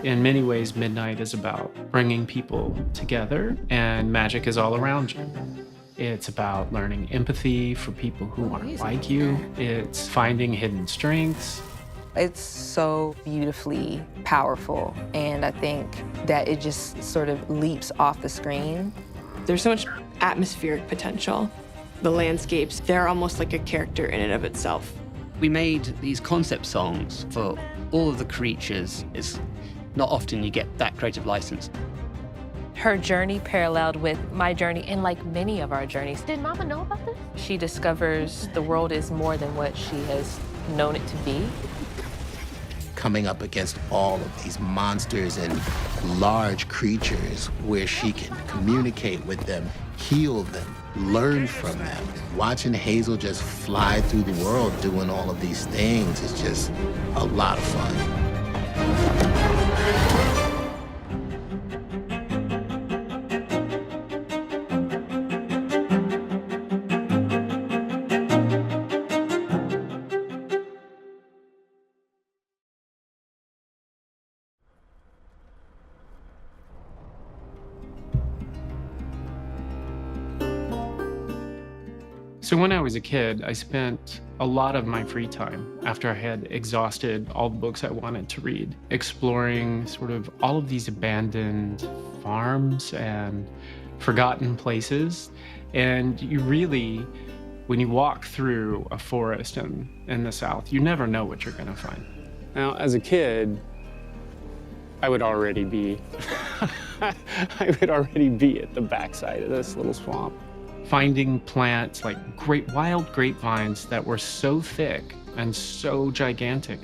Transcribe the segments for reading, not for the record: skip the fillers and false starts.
In many ways, Midnight is about bringing people together, and magic is all around you. It's about learning empathy for people who aren't like you. It's finding hidden strengths. It's so beautifully powerful, and I think that it just sort of leaps off the screen. There's so much atmospheric potential. The landscapes, they're almost like a character in and of itself. We made these concept songs for all of the creatures. It's not often you get that creative license. Her journey paralleled with my journey, and like many of our journeys. Did Mama know about this? She discovers the world is more than what she has known it to be. Coming up against all of these monsters and large creatures where she can communicate with them, heal them, learn from them. Watching Hazel just fly through the world doing all of these things is just a lot of fun. So when I was a kid, I spent a lot of my free time after I had exhausted all the books I wanted to read, exploring sort of all of these abandoned farms and forgotten places. And you really, when you walk through a forest in the South, you never know what you're gonna find. Now, as a kid, I would already be, I would already be at the backside of this little swamp. Finding plants like wild grapevines that were so thick and so gigantic,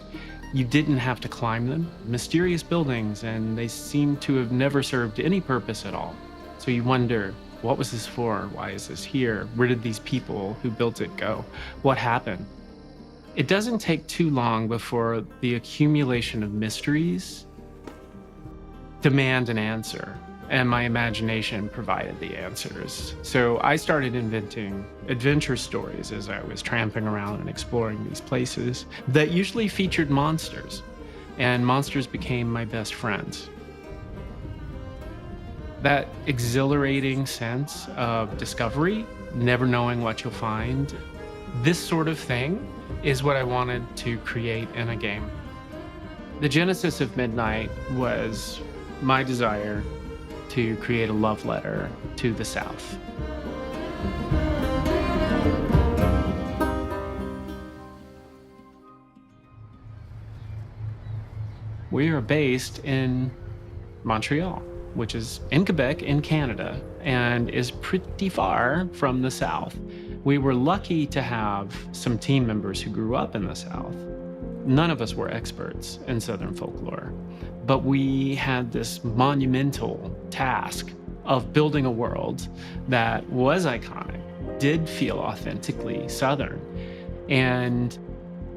you didn't have to climb them. Mysterious buildings, and they seem to have never served any purpose at all. So you wonder, what was this for? Why is this here? Where did these people who built it go? What happened? It doesn't take too long before the accumulation of mysteries demand an answer. And my imagination provided the answers. So I started inventing adventure stories as I was tramping around and exploring these places that usually featured monsters. And monsters became my best friends. That exhilarating sense of discovery, never knowing what you'll find, this sort of thing is what I wanted to create in a game. The genesis of Midnight was my desire to create a love letter to the South. We are based in Montreal, which is in Quebec in Canada, and is pretty far from the South. We were lucky to have some team members who grew up in the South. None of us were experts in Southern folklore, but we had this monumental task of building a world that was iconic, did feel authentically Southern. And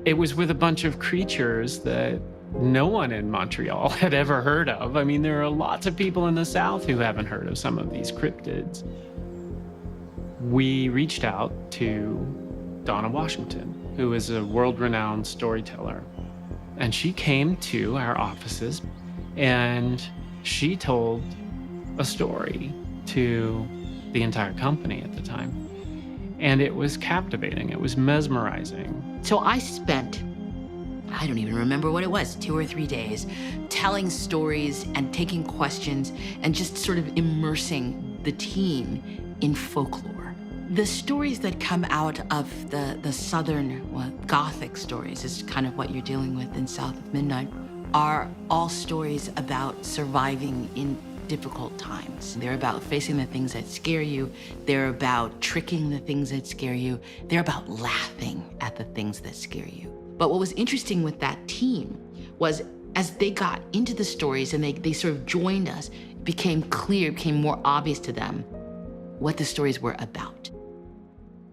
it was with a bunch of creatures that no one in Montreal had ever heard of. I mean, there are lots of people in the South who haven't heard of some of these cryptids. We reached out to Donna Washington, who is a world-renowned storyteller. And she came to our offices and she told a story to the entire company at the time. And it was captivating, it was mesmerizing. So I spent, I don't even remember what it was, 2 or 3 days, telling stories and taking questions and just sort of immersing the team in folklore. The stories that come out of the Southern, well, Gothic stories is kind of what you're dealing with in South of Midnight, are all stories about surviving in difficult times. They're about facing the things that scare you. They're about tricking the things that scare you. They're about laughing at the things that scare you. But what was interesting with that team was as they got into the stories and they sort of joined us, it became clear, it became more obvious to them what the stories were about.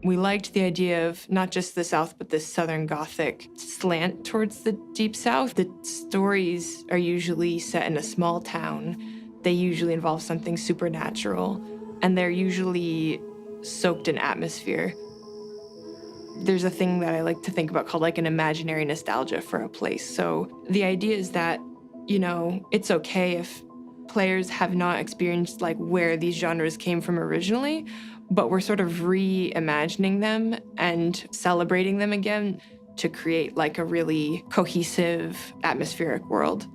We liked the idea of not just the South, but this Southern Gothic slant towards the Deep South. The stories are usually set in a small town. They usually involve something supernatural, and they're usually soaked in atmosphere. There's a thing that I like to think about called like an imaginary nostalgia for a place. So the idea is that you know, it's okay if players have not experienced like where these genres came from originally, but we're sort of reimagining them and celebrating them again to create like a really cohesive atmospheric world.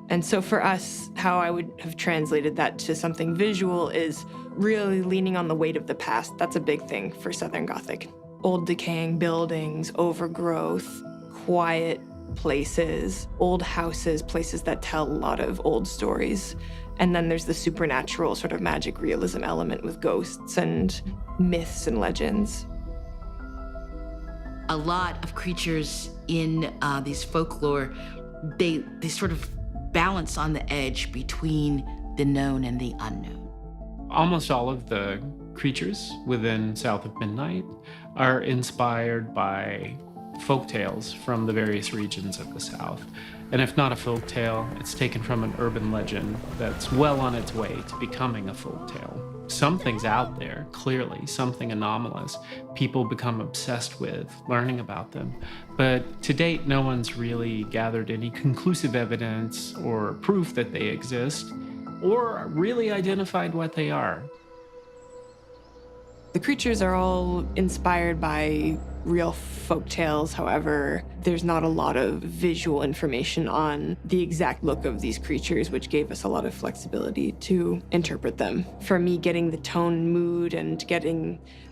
And so for us, how I would have translated that to something visual is really leaning on the weight of the past. That's a big thing for Southern Gothic. Old decaying buildings, overgrowth, quiet places, old houses, places that tell a lot of old stories. And then there's the supernatural sort of magic realism element with ghosts and myths and legends. A lot of creatures in these folklore, they sort of balance on the edge between the known and the unknown. Almost all of the creatures within South of Midnight are inspired by folk tales from the various regions of the South. And if not a folk tale, it's taken from an urban legend that's well on its way to becoming a folk tale. Something's out there, clearly, something anomalous. People become obsessed with learning about them. But to date, no one's really gathered any conclusive evidence or proof that they exist, or really identified what they are. The creatures are all inspired by real folk tales. However, there's not a lot of visual information on the exact look of these creatures, which gave us a lot of flexibility to interpret them. For me, getting the tone, mood, and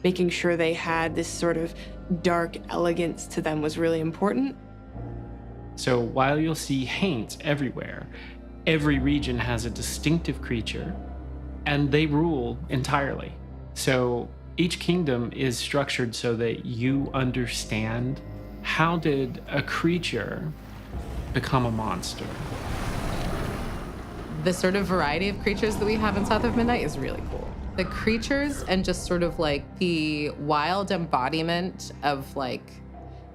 making sure they had this sort of dark elegance to them was really important. So while you'll see haints everywhere, every region has a distinctive creature, and they rule entirely. So each kingdom is structured so that you understand how did a creature become a monster. The sort of variety of creatures that we have in South of Midnight is really cool. The creatures and just sort of like the wild embodiment of like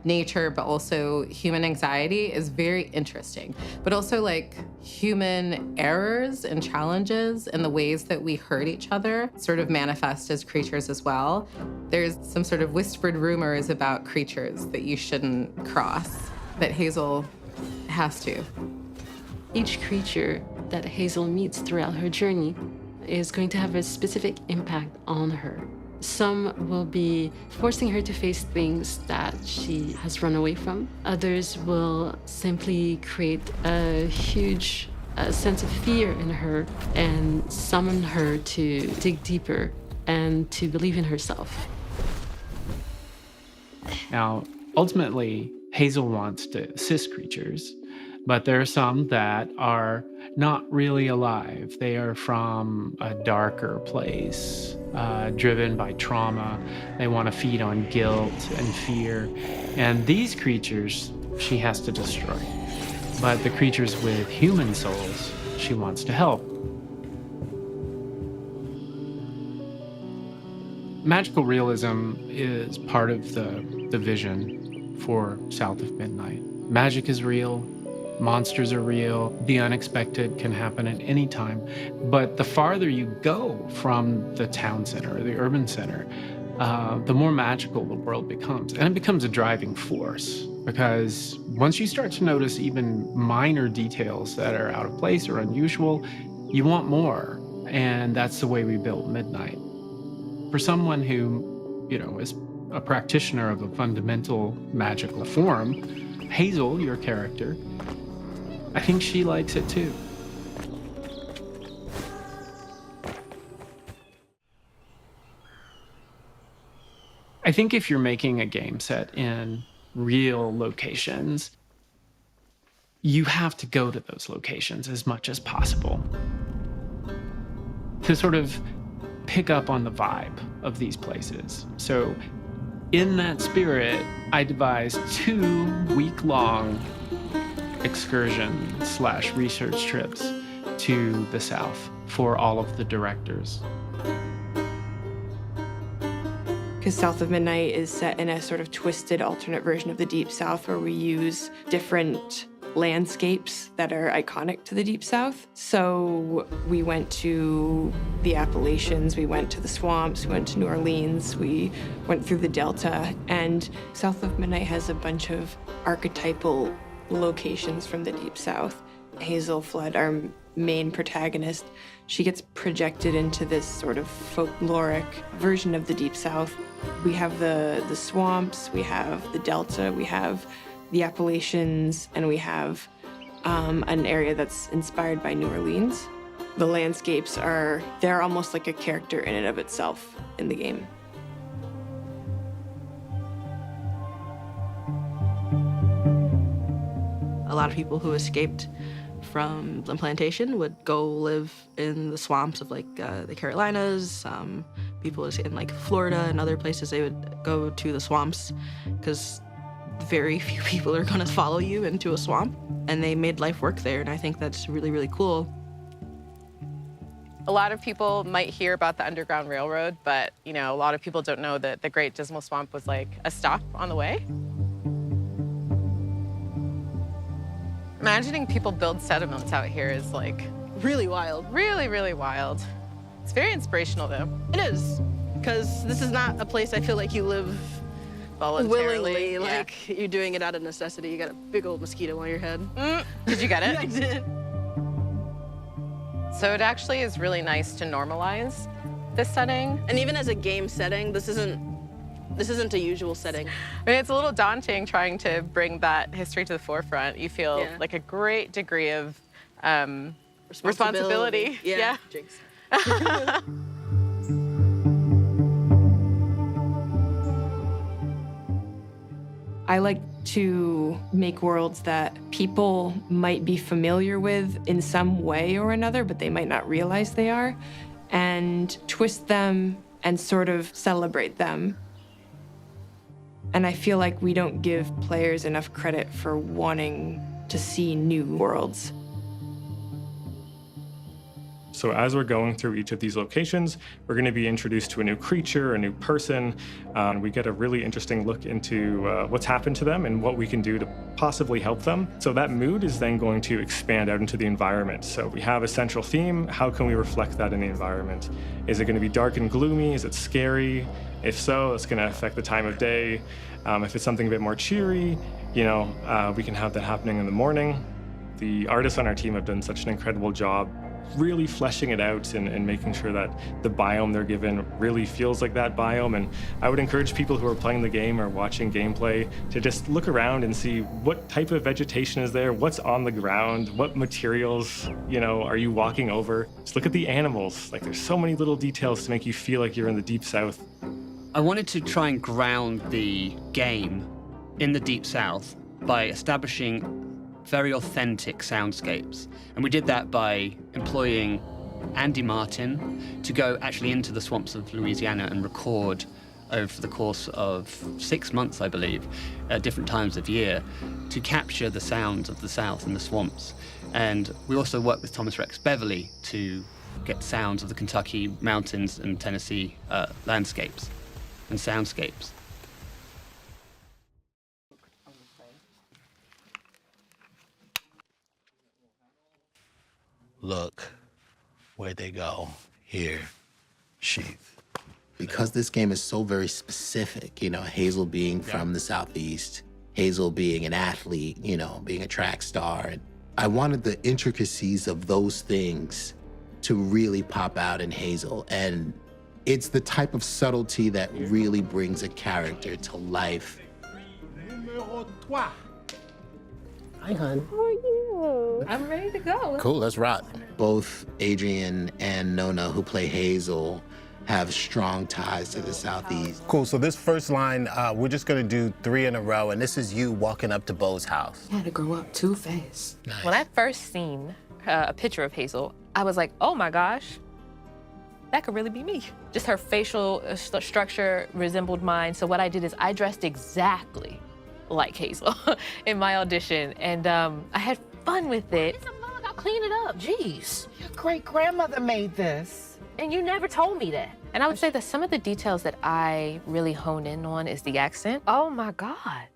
nature, but also human anxiety is very interesting. But also like human errors and challenges and the ways that we hurt each other sort of manifest as creatures as well. There's some sort of whispered rumors about creatures that you shouldn't cross, that Hazel has to. Each creature that Hazel meets throughout her journey is going to have a specific impact on her. Some will be forcing her to face things that she has run away from. Others will simply create a huge sense of fear in her and summon her to dig deeper and to believe in herself. Now, ultimately, Hazel wants to assist creatures, but there are some that are not really alive. They are from a darker place, driven by trauma. They want to feed on guilt and fear. And these creatures she has to destroy. But the creatures with human souls, she wants to help. Magical realism is part of the vision for South of Midnight. Magic is real. Monsters are real. The unexpected can happen at any time. But the farther you go from the town center or the urban center, the more magical the world becomes. And it becomes a driving force because once you start to notice even minor details that are out of place or unusual, you want more. And that's the way we built Midnight. For someone who, is a practitioner of a fundamental magical form, Hazel, your character, I think she likes it too. I think if you're making a game set in real locations, you have to go to those locations as much as possible to sort of pick up on the vibe of these places. So in that spirit, I devised 2 week-long excursion/research trips to the South for all of the directors. Because South of Midnight is set in a sort of twisted alternate version of the Deep South where we use different landscapes that are iconic to the Deep South. So we went to the Appalachians, we went to the swamps, we went to New Orleans, we went through the Delta, and South of Midnight has a bunch of archetypal locations from the Deep South. Hazel Flood, our main protagonist, she gets projected into this sort of folkloric version of the Deep South. We have the swamps, we have the Delta, we have the Appalachians, and we have an area that's inspired by New Orleans. The landscapes they're almost like a character in and of itself in the game. A lot of people who escaped from the plantation would go live in the swamps of like the Carolinas. People in like Florida and other places, they would go to the swamps because very few people are gonna follow you into a swamp. And they made life work there, and I think that's really, really cool. A lot of people might hear about the Underground Railroad, but a lot of people don't know that the Great Dismal Swamp was like a stop on the way. Imagining people build settlements out here is like Really wild. really, really wild. It's very inspirational though. It is, because this is not a place I feel like you live Voluntarily. willingly, Yeah. like you're doing it out of necessity. You got a big old mosquito on your head. Did you get it? I did. So it actually is really nice to normalize this setting. And even as a game setting, this isn't a usual setting. I mean, it's a little daunting trying to bring that history to the forefront. You feel like a great degree of responsibility. Yeah. Jinx. I like to make worlds that people might be familiar with in some way or another, but they might not realize they are, and twist them and sort of celebrate them. And I feel like we don't give players enough credit for wanting to see new worlds. So as we're going through each of these locations, we're going to be introduced to a new creature, a new person. We get a really interesting look into what's happened to them and what we can do to possibly help them. So that mood is then going to expand out into the environment. So we have a central theme. How can we reflect that in the environment? Is it going to be dark and gloomy? Is it scary? If so, it's going to affect the time of day. If it's something a bit more cheery, we can have that happening in the morning. The artists on our team have done such an incredible job really fleshing it out and making sure that the biome they're given really feels like that biome. And I would encourage people who are playing the game or watching gameplay to just look around and see what type of vegetation is there, what's on the ground, what materials, are you walking over. Just look at the animals. Like, there's so many little details to make you feel like you're in the Deep South. I wanted to try and ground the game in the Deep South by establishing very authentic soundscapes. And we did that by employing Andy Martin to go actually into the swamps of Louisiana and record over the course of 6 months, I believe, at different times of year, to capture the sounds of the South and the swamps. And we also worked with Thomas Rex Beverly to get sounds of the Kentucky mountains and Tennessee landscapes and soundscapes. Look, where'd they go? Here, sheath. Because this game is so very specific, Hazel being from the Southeast, Hazel being an athlete, being a track star. And I wanted the intricacies of those things to really pop out in Hazel. And it's the type of subtlety that really brings a character to life. Hi, hon. How are you? I'm ready to go. Cool, let's rock. Both Adrian and Nona, who play Hazel, have strong ties to the Southeast. Cool, so this first line, we're just gonna do 3 in a row, and this is you walking up to Beau's house. You had to grow up too fast. Nice. When I first seen a picture of Hazel, I was like, oh my gosh, that could really be me. Just her facial structure resembled mine. So what I did is I dressed exactly like Hazel in my audition, and I had fun with it. It's a mug, I'll clean it up. Jeez, your great-grandmother made this. And you never told me that. And I would say that some of the details that I really hone in on is the accent. Oh my God,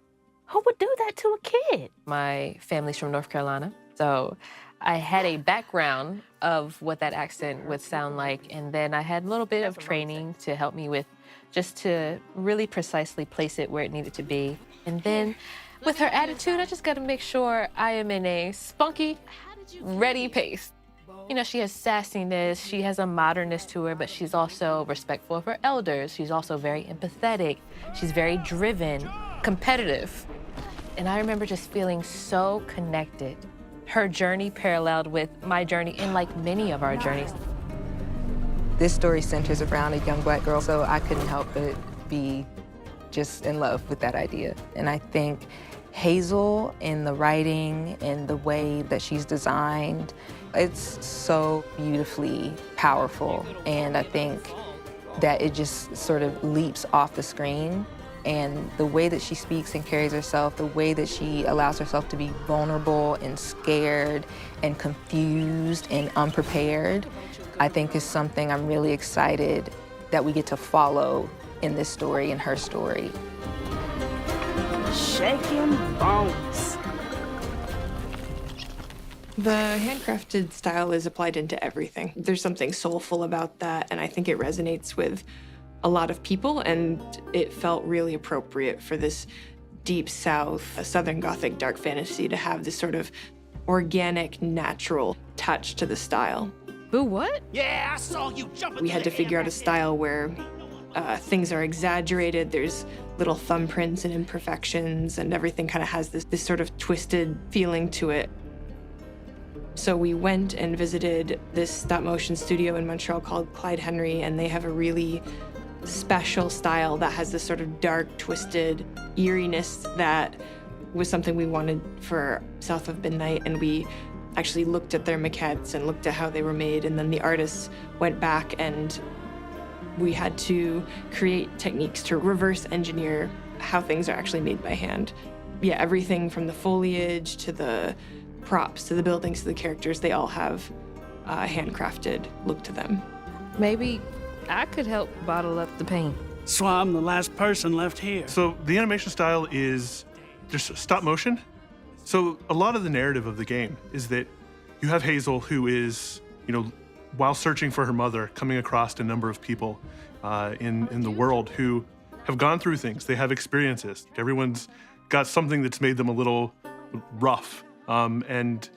who would do that to a kid? My family's from North Carolina, so I had a background of what that accent would sound like, and then I had a little bit of training to help me with just to really precisely place it where it needed to be. And then with her attitude, I just gotta make sure I am in a spunky, ready pace. You know, she has sassiness, she has a modernness to her, but she's also respectful of her elders. She's also very empathetic. She's very driven, competitive. And I remember just feeling so connected. Her journey paralleled with my journey and like many of our journeys. This story centers around a young Black girl, so I couldn't help but be just in love with that idea. And I think Hazel in the writing and the way that she's designed, it's so beautifully powerful. And I think that it just sort of leaps off the screen. And the way that she speaks and carries herself, the way that she allows herself to be vulnerable and scared and confused and unprepared, I think is something I'm really excited that we get to follow in this story and her story. Shaking bones. The handcrafted style is applied into everything. There's something soulful about that, and I think it resonates with a lot of people, and it felt really appropriate for this deep South, a Southern Gothic dark fantasy to have this sort of organic, natural touch to the style. Boo, what? Yeah, I saw you jumping. We had to figure out a style where things are exaggerated, there's little thumbprints and imperfections, and everything kind of has this sort of twisted feeling to it. So we went and visited this stop-motion studio in Montreal called Clyde Henry, and they have a really special style that has this sort of dark, twisted eeriness that was something we wanted for South of Midnight, and we actually looked at their maquettes and looked at how they were made, and then the artists went back and we had to create techniques to reverse engineer how things are actually made by hand. Yeah, everything from the foliage to the props to the buildings to the characters, they all have a handcrafted look to them. Maybe I could help bottle up the paint. So I'm the last person left here. So the animation style is just stop motion. So a lot of the narrative of the game is that you have Hazel, who is, while searching for her mother, coming across a number of people in the world who have gone through things. They have experiences. Everyone's got something that's made them a little rough. And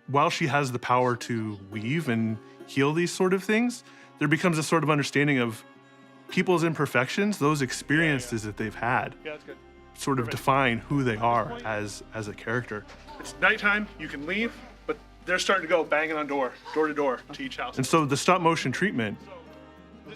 while she has the power to weave and heal these sort of things, there becomes a sort of understanding of people's imperfections, those experiences that they've had, sort of define who they are as a character. It's nighttime, you can leave, but they're starting to go banging on door to door to each house. And so the stop motion treatment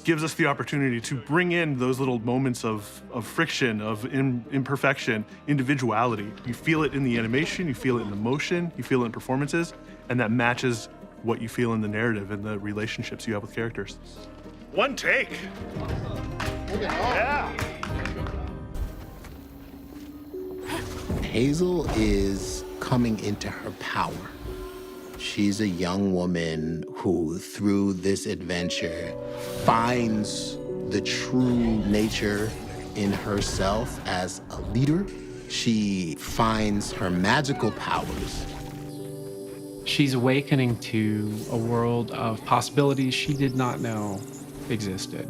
gives us the opportunity to bring in those little moments of friction, of imperfection, individuality. You feel it in the animation, you feel it in the motion, you feel it in performances, and that matches what you feel in the narrative and the relationships you have with characters. One take. Yeah. Hazel is coming into her power. She's a young woman who, through this adventure, finds the true nature in herself as a leader. She finds her magical powers. She's awakening to a world of possibilities she did not know existed.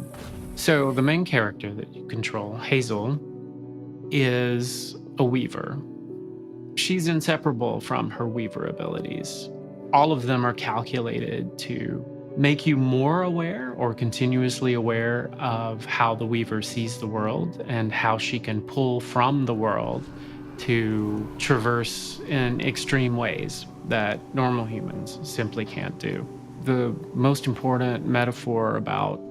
So the main character that you control, Hazel, is a weaver. She's inseparable from her weaver abilities. All of them are calculated to make you more aware or continuously aware of how the weaver sees the world and how she can pull from the world to traverse in extreme ways that normal humans simply can't do. The most important metaphor about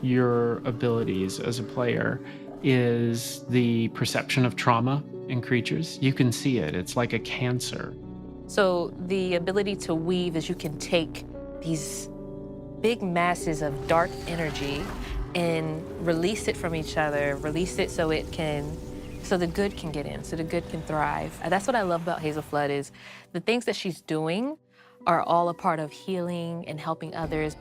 your abilities as a player is the perception of trauma in creatures. You can see it. It's like a cancer. So the ability to weave is you can take these big masses of dark energy and release it from each other, release it so the good can get in, so the good can thrive. That's what I love about Hazel Flood is the things that she's doing are all a part of healing and helping others.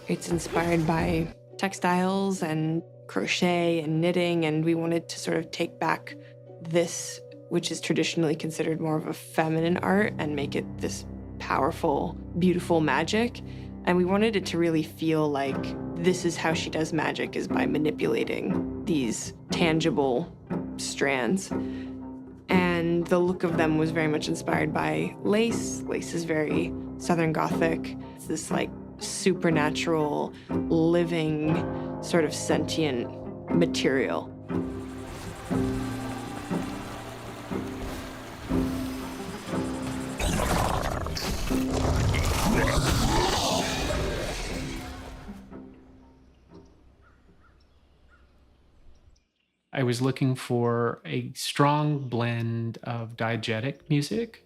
It's inspired by textiles and crochet and knitting, and we wanted to sort of take back this, which is traditionally considered more of a feminine art, and make it this powerful, beautiful magic. And we wanted it to really feel like this is how she does magic, is by manipulating these tangible strands. And And the look of them was very much inspired by lace. Lace is very Southern Gothic. It's this like supernatural, living, sort of sentient material. I was looking for a strong blend of diegetic music,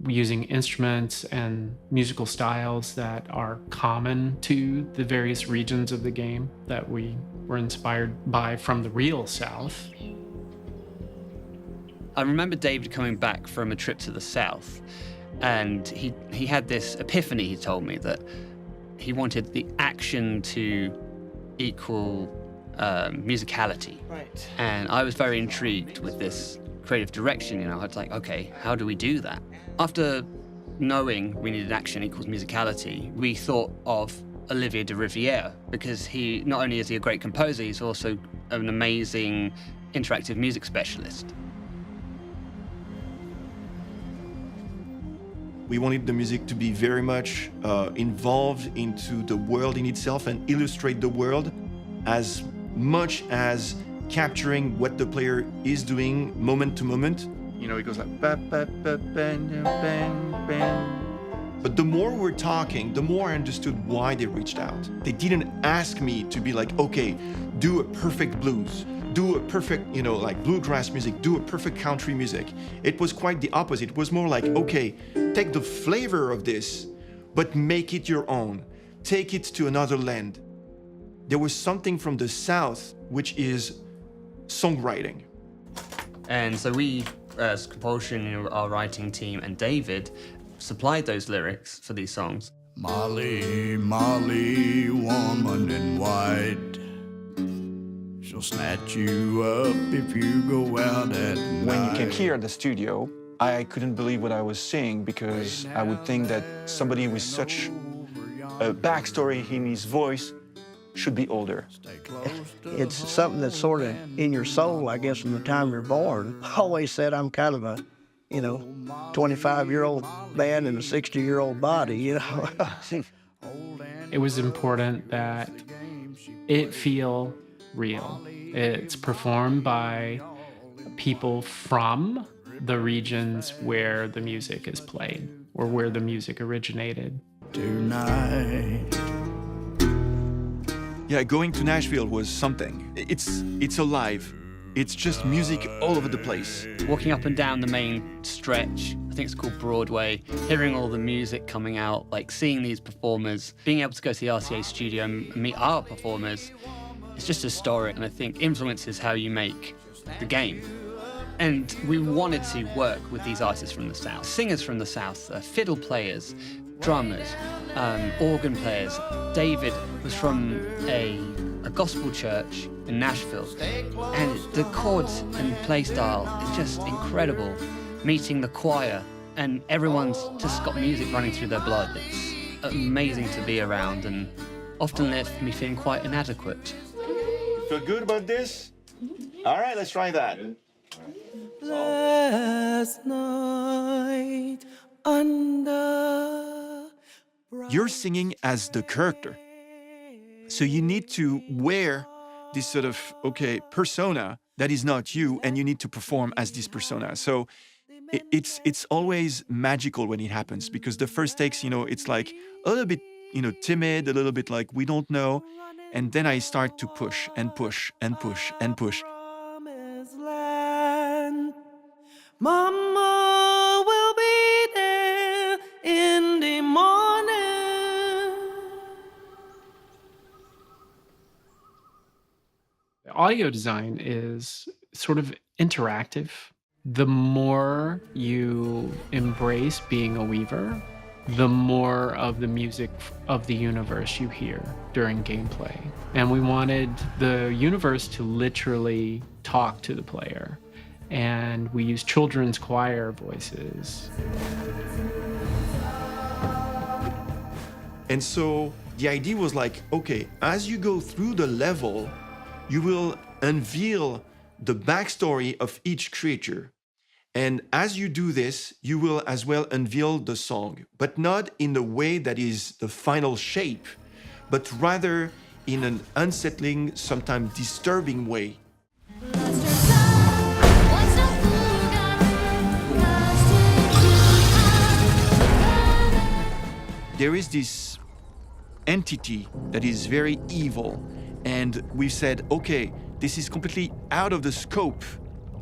using instruments and musical styles that are common to the various regions of the game that we were inspired by from the real South. I remember David coming back from a trip to the South, and he had this epiphany. He told me that he wanted the action to equal musicality. Right. And I was very intrigued with this creative direction. I was like, okay, how do we do that? After knowing we needed action equals musicality, we thought of Olivier de Rivière, because he, not only is he a great composer, he's also an amazing interactive music specialist. We wanted the music to be very much involved into the world in itself and illustrate the world as much as capturing what the player is doing moment to moment. It goes like ba ba ba bang bang bang. But the more we're talking, the more I understood why they reached out. They didn't ask me to be like, okay, do a perfect blues, do a perfect, like bluegrass music, do a perfect country music. It was quite the opposite. It was more like, okay, take the flavor of this, but make it your own. Take it to another land. There was something from the South, which is songwriting. And so we, as compulsion, our writing team, and David, supplied those lyrics for these songs. Molly, Molly, woman in white, she'll snatch you up if you go out at night. When you came here at the studio, I couldn't believe what I was seeing, because I would think that somebody with such a backstory in his voice should be older. It's something that's sort of in your soul, I guess, from the time you're born. I always said I'm kind of a, 25-year-old man in a 60-year-old body, It was important that it feel real. It's performed by people from the regions where the music is played or where the music originated. Tonight. Yeah, going to Nashville was something. It's alive. It's just music all over the place. Walking up and down the main stretch, I think it's called Broadway, hearing all the music coming out, like seeing these performers, being able to go to the RCA studio and meet our performers, it's just historic, and I think influences how you make the game. And we wanted to work with these artists from the South, singers from the South, fiddle players, drummers, organ players. David was from a gospel church in Nashville, and the chords and play style is just incredible. Meeting the choir, and everyone's just got music running through their blood. It's amazing to be around, and often left me feeling quite inadequate. Feel good about this? All right, let's try that. Last night under... You're singing as the character. So you need to wear this sort of, persona that is not you, and you need to perform as this persona. So it's always magical when it happens, because the first takes, it's like a little bit, timid, a little bit like we don't know. And then I start to push and push and push and push. Mama will be there in the morning. Audio design is sort of interactive. The more you embrace being a weaver, the more of the music of the universe you hear during gameplay. And we wanted the universe to literally talk to the player. And we used children's choir voices. And so the idea was like, as you go through the level, you will unveil the backstory of each creature. And as you do this, you will as well unveil the song, but not in the way that is the final shape, but rather in an unsettling, sometimes disturbing way. There is this entity that is very evil, and we said, okay, this is completely out of the scope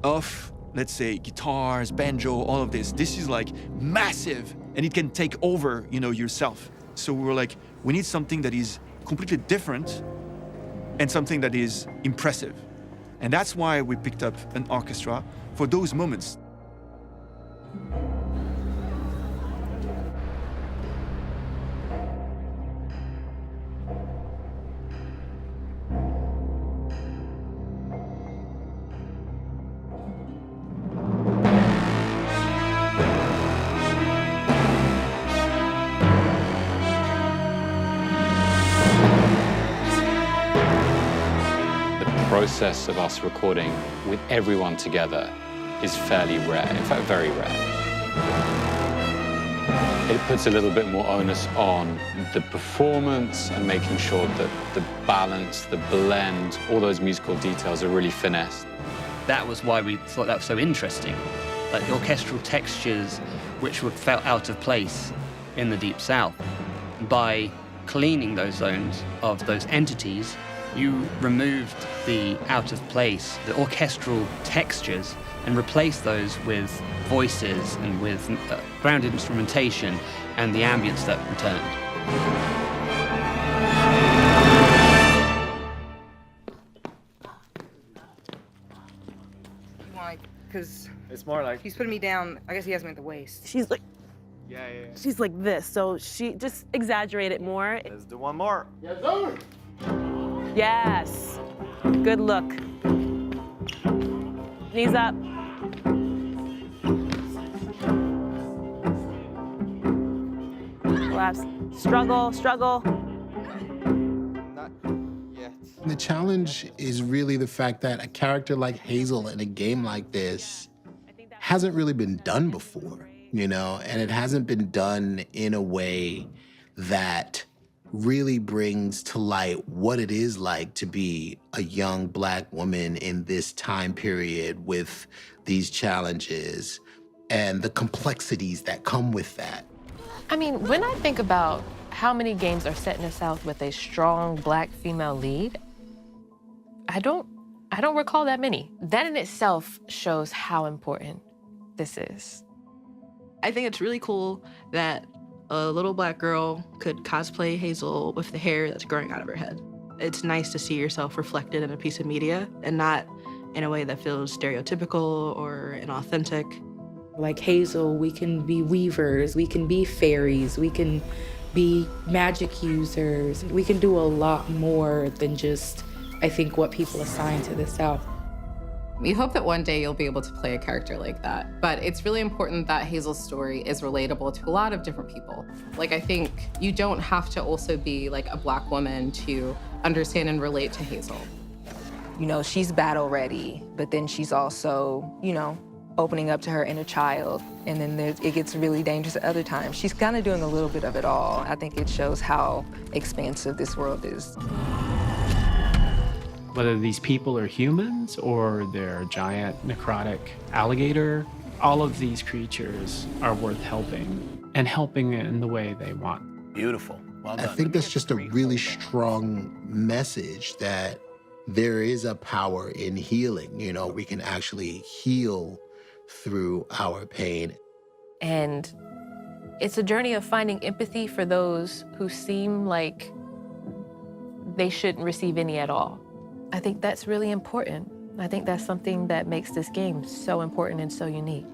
of, let's say, guitars, banjo, all of this. This is like massive, and it can take over, yourself. So we were like, we need something that is completely different and something that is impressive. And that's why we picked up an orchestra for those moments. The process of us recording with everyone together is fairly rare, in fact, very rare. It puts a little bit more onus on the performance and making sure that the balance, the blend, all those musical details are really finessed. That was why we thought that was so interesting. Like the orchestral textures which felt out of place in the Deep South. By cleaning those zones of those entities, you removed the out of place, the orchestral textures, and replaced those with voices and with grounded instrumentation and the ambience that returned. Like, because it's more like he's putting me down. I guess he has me at the waist. She's like, yeah. She's like this, so she just exaggerated more. Let's do one more. Yes, sir. Yes. Good look. Knees up. Collapse. Struggle, struggle. Not yet. The challenge is really the fact that a character like Hazel in a game like this hasn't really been done before, and it hasn't been done in a way that really brings to light what it is like to be a young Black woman in this time period with these challenges and the complexities that come with that. I mean, when I think about how many games are set in the South with a strong Black female lead, I don't recall that many. That in itself shows how important this is. I think it's really cool that a little Black girl could cosplay Hazel with the hair that's growing out of her head. It's nice to see yourself reflected in a piece of media and not in a way that feels stereotypical or inauthentic. Like Hazel, we can be weavers, we can be fairies, we can be magic users. We can do a lot more than just, I think, what people assign to the South. We hope that one day you'll be able to play a character like that. But it's really important that Hazel's story is relatable to a lot of different people. Like, I think you don't have to also be like a Black woman to understand and relate to Hazel. She's battle ready, but then she's also, opening up to her inner child. And then it gets really dangerous at other times. She's kind of doing a little bit of it all. I think it shows how expansive this world is. Whether these people are humans or they're a giant necrotic alligator, all of these creatures are worth helping, and helping in the way they want. Beautiful. Well done. I think that's just a really strong message that there is a power in healing. We can actually heal through our pain. And it's a journey of finding empathy for those who seem like they shouldn't receive any at all. I think that's really important. I think that's something that makes this game so important and so unique.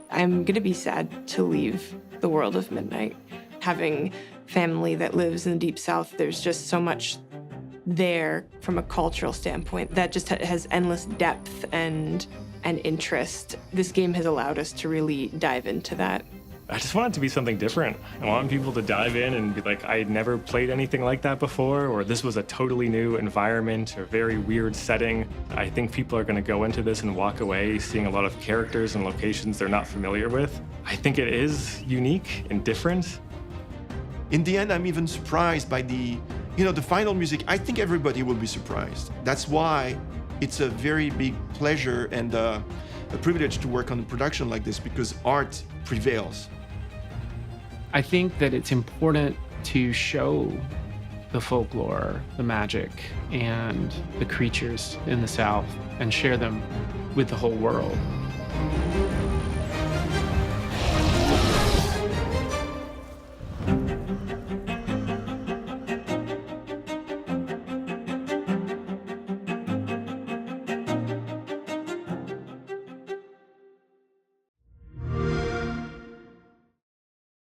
I'm gonna be sad to leave the world of Midnight. Having family that lives in the Deep South, there's just so much there from a cultural standpoint that just has endless depth and interest. This game has allowed us to really dive into that. I just want it to be something different. I want people to dive in and be like, I never played anything like that before, or this was a totally new environment or very weird setting. I think people are going to go into this and walk away seeing a lot of characters and locations they're not familiar with. I think it is unique and different. In the end, I'm even surprised by the final music. I think everybody will be surprised. That's why it's a very big pleasure and a privilege to work on a production like this, because art prevails. I think that it's important to show the folklore, the magic, and the creatures in the South and share them with the whole world.